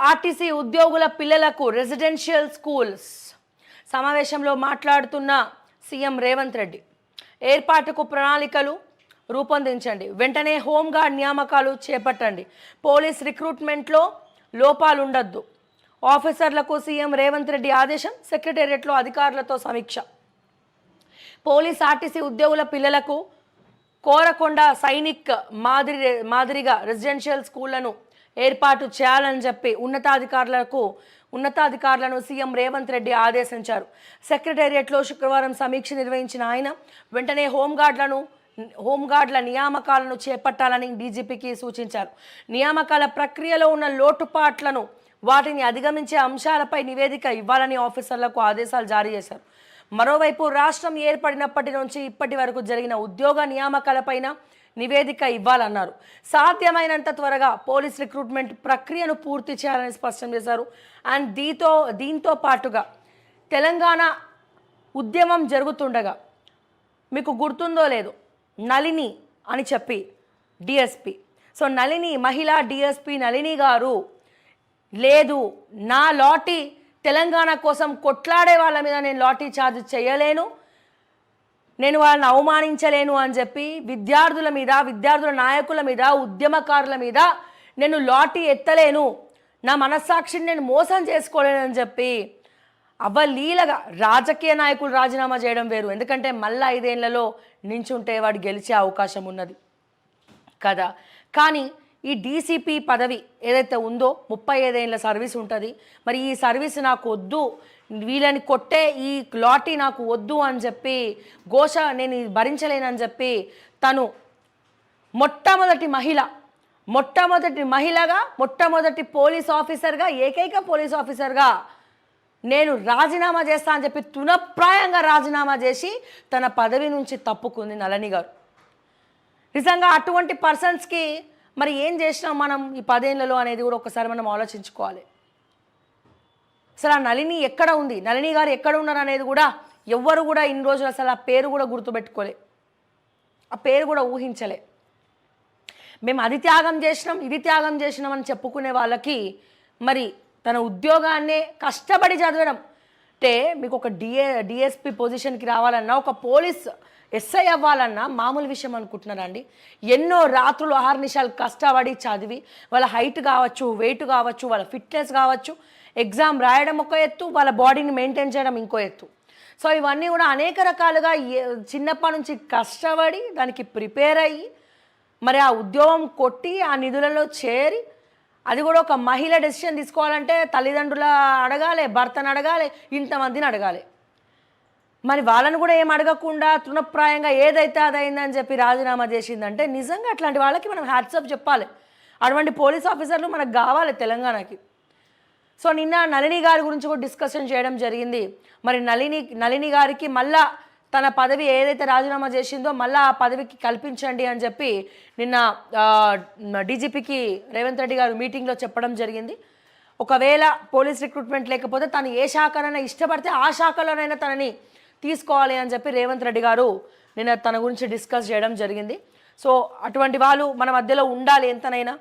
RTC ఉద్యోగుల పిల్లలకు residential schools సమావేశంలో మాట్లాడుతున్న సీఎం రేవంత్ రెడ్డి ఏర్పాటుకు ప్రణాళికలు రూపొందించండి, వెంటనే హోంగార్డ్ నియామకాలు చేపట్టండి, పోలీస్ రిక్రూట్మెంట్లో లోపాలు ఉండొద్దు, ఆఫీసర్లకు సీఎం రేవంత్ రెడ్డి ఆదేశం, సెక్రటేరియట్లో అధికారులతో సమీక్ష. పోలీస్ ఆర్టీసీ ఉద్యోగుల పిల్లలకు కోరకొండ సైనిక్ మాదిరిగా రెసిడెన్షియల్ స్కూళ్లను ఏర్పాటు చేయాలని చెప్పి ఉన్నతాధికారులను సీఎం రేవంత్ రెడ్డి ఆదేశించారు. సెక్రటేరియట్లో శుక్రవారం సమీక్ష నిర్వహించిన ఆయన వెంటనే హోంగార్డుల నియామకాలను చేపట్టాలని డీజీపీకి సూచించారు. నియామకాల ప్రక్రియలో ఉన్న లోటుపాట్లను, వాటిని అధిగమించే అంశాలపై నివేదిక ఇవ్వాలని ఆఫీసర్లకు ఆదేశాలు జారీ చేశారు. మరోవైపు రాష్ట్రం ఏర్పడినప్పటి నుంచి ఇప్పటి వరకు జరిగిన ఉద్యోగ నియామకాలపైన నివేదిక ఇవ్వాలన్నారు. సాధ్యమైనంత త్వరగా పోలీస్ రిక్రూట్మెంట్ ప్రక్రియను పూర్తి చేయాలని స్పష్టం చేశారు. అండ్ దీంతో పాటుగా తెలంగాణ ఉద్యమం జరుగుతుండగా మీకు గుర్తుందో లేదో నళిని అని చెప్పి డిఎస్పి, సో నళిని మహిళా డిఎస్పి నళిని గారు, లేదు నా లాఠీ తెలంగాణ కోసం కొట్లాడే వాళ్ళ మీద నేను లాఠీ చార్జ్ చేయలేను, నేను వాళ్ళని అవమానించలేను అని చెప్పి విద్యార్థుల నాయకుల మీద, ఉద్యమకారుల మీద నేను లాఠీ ఎత్తలేను, నా మనస్సాక్షిని నేను మోసం చేసుకోలేనని చెప్పి అవలీలగా రాజకీయ నాయకులు రాజీనామా చేయడం వేరు. ఎందుకంటే మళ్ళీ 5 ఏళ్లలో నించుంటే వాడు గెలిచే అవకాశం ఉన్నది కదా. కానీ ఈ డీసీపీ పదవి ఏదైతే ఉందో 35 ఏళ్ల సర్వీస్ ఉంటుంది. మరి ఈ సర్వీస్ నాకు వద్దు, వీళ్ళని కొట్టే ఈ లాఠీ నాకు వద్దు అని చెప్పి ఘోష నేను భరించలేనని చెప్పి తను మొట్టమొదటి మహిళగా మొట్టమొదటి పోలీస్ ఆఫీసర్గా, ఏకైక పోలీస్ ఆఫీసర్గా నేను రాజీనామా చేస్తా అని చెప్పి తునప్రాయంగా రాజీనామా చేసి తన పదవి నుంచి తప్పుకుంది నళిని గారు. నిజంగా అటువంటి పర్సన్స్కి మరి ఏం చేసినాం మనం ఈ 10 ఏళ్లలో అనేది కూడా ఒకసారి మనం ఆలోచించుకోవాలి. అసలు ఆ నళిని ఎక్కడ ఉంది, నళిని గారు ఎక్కడ ఉన్నారు అనేది కూడా ఎవ్వరు కూడా ఇన్ని రోజులు అసలు ఆ పేరు కూడా గుర్తుపెట్టుకోలే, ఆ పేరు కూడా ఊహించలే. మేము అది త్యాగం చేసినాం, ఇది త్యాగం చేసినాం అని చెప్పుకునే వాళ్ళకి మరి తన ఉద్యోగాన్నే కష్టపడి చదవడం అంటే, మీకు ఒక డిఎస్పి పొజిషన్కి రావాలన్నా, ఒక పోలీస్ ఎస్ఐ అవ్వాలన్నా మామూలు విషయం అనుకుంటున్నారా అండి? ఎన్నో రాత్రులు అహర్నిశాలు కష్టపడి చదివి వాళ్ళ హైట్ కావచ్చు, వెయిట్ కావచ్చు, వాళ్ళ ఫిట్నెస్ కావచ్చు, ఎగ్జామ్ రాయడం ఒక ఎత్తు, వాళ్ళ బాడీని మెయింటైన్ చేయడం ఇంకో ఎత్తు. సో ఇవన్నీ కూడా అనేక రకాలుగా చిన్నప్పటి నుంచి కష్టపడి దానికి ప్రిపేర్ అయ్యి మరి ఆ ఉద్యోగం కొట్టి ఆ నిధులలో చేరి, అది కూడా ఒక మహిళ డెసిషన్ తీసుకోవాలంటే తల్లిదండ్రుల అడగాలి, భర్తను అడగాలి, ఇంతమందిని అడగాలి. మరి వాళ్ళని కూడా ఏం అడగకుండా తృణప్రాయంగా ఏదైతే అదైందని చెప్పి రాజీనామా చేసిందంటే నిజంగా అట్లాంటి వాళ్ళకి మనం హ్యాట్సాప్ చెప్పాలి. అటువంటి పోలీస్ ఆఫీసర్లు మనకు కావాలి తెలంగాణకి. సో నిన్న నళిని గారి గురించి కూడా డిస్కషన్ చేయడం జరిగింది. మరి నళిని గారికి మళ్ళా తన పదవి ఏదైతే రాజీనామా చేసిందో మళ్ళీ ఆ పదవికి కల్పించండి అని చెప్పి నిన్న డీజీపీకి రేవంత్ రెడ్డి గారు మీటింగ్లో చెప్పడం జరిగింది. ఒకవేళ పోలీస్ రిక్రూట్మెంట్ లేకపోతే తను ఏ శాఖనైనా ఇష్టపడితే ఆ శాఖలోనైనా తనని తీసుకోవాలి అని చెప్పి రేవంత్ రెడ్డి గారు నిన్న తన గురించి డిస్కస్ చేయడం జరిగింది. సో అటువంటి వాళ్ళు మన మధ్యలో ఉండాలి ఎంతనైనా.